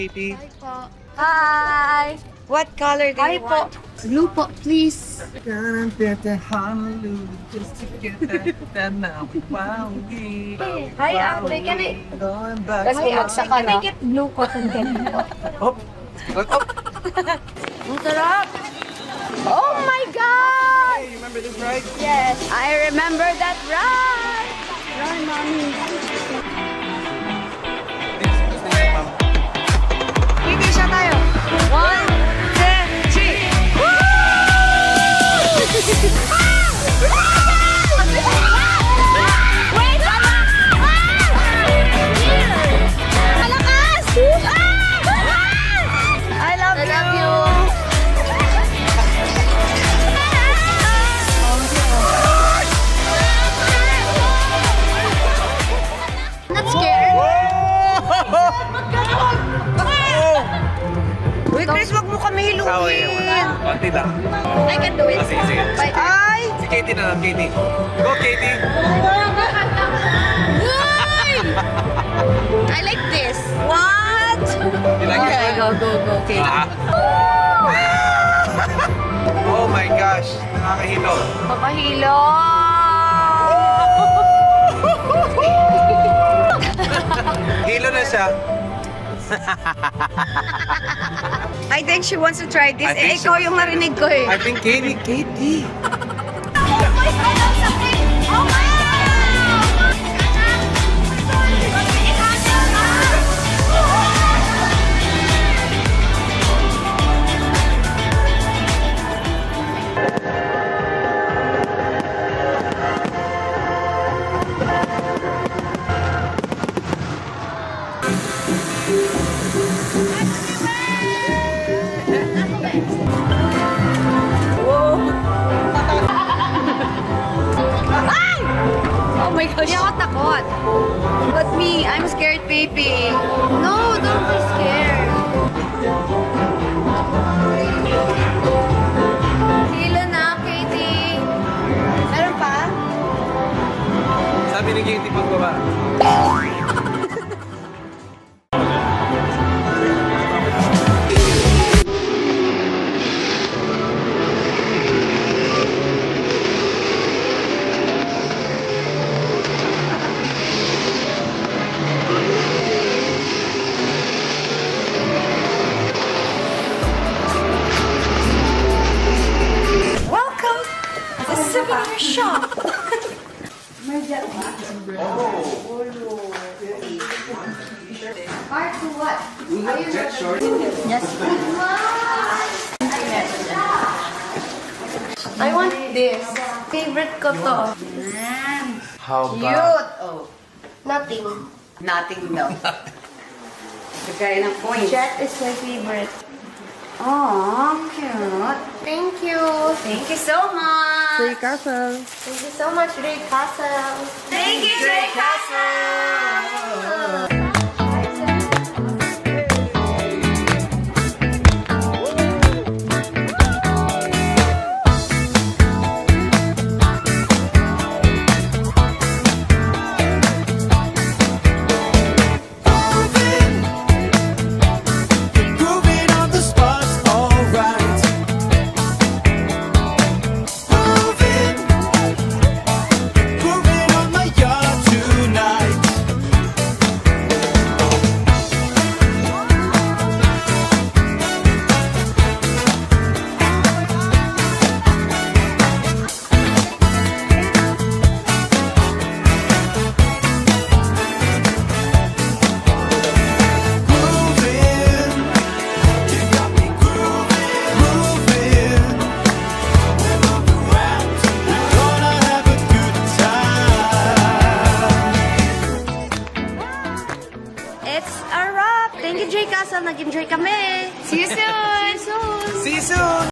Katie. Hi po. Hi! What color do Hi you po. want? Blue po, please. Gonna get to Honolulu just to get that now. Wow. Hi, ate. Can I... Going back. Kasi magsa ka na. Can I get blue cotton candy po? Oh. Oh. Ang sarap! Oh my God! Hey, you remember this, right? Yes, I remember that ride! Run, mommy. Hindi siya tayo. 1, 2, 3. Woo! Wait! Malakas! I love you. Not scared? Uy, Chris, wag mo kami hiluin. Konti lang. I can do it. Ah, sige, sige. Bye. Ay! Si Katie na lang, Katie. Go, Katie. Uy! I like this. What? You like Okay, it? go, Katie. Ah. Oh my gosh. Nakakahilo. Papahilo! Hilo na siya. I think she wants to try this. I think Ikaw yung narinig ko eh. I think Katie. Oh my gosh. Hindi ako takot. But me, I'm scared, baby. No, don't be scared. Hilo na, Katie. Meron pa? Sabi ni Katie pagbaba. Welcome to Souvenir Shop. Part to what? Yes. I want this. Favorite ko to. How Cute. Oh, Nothing. nothing daw. Kagaya ng points. Jet is my favorite. Oh, cute. Thank you. Thank you so much. Castle. Thank you so much, Ray Castle. Thank you, Dre Castle. Grooving on the spot's alright. Grooving on my yard tonight. Grooving, you got me grooving, moving. We're moving round, we're gonna have a good time. It's a wrap. Thank you, Ray Castle. Nag-enjoy kami. See you soon. See you soon.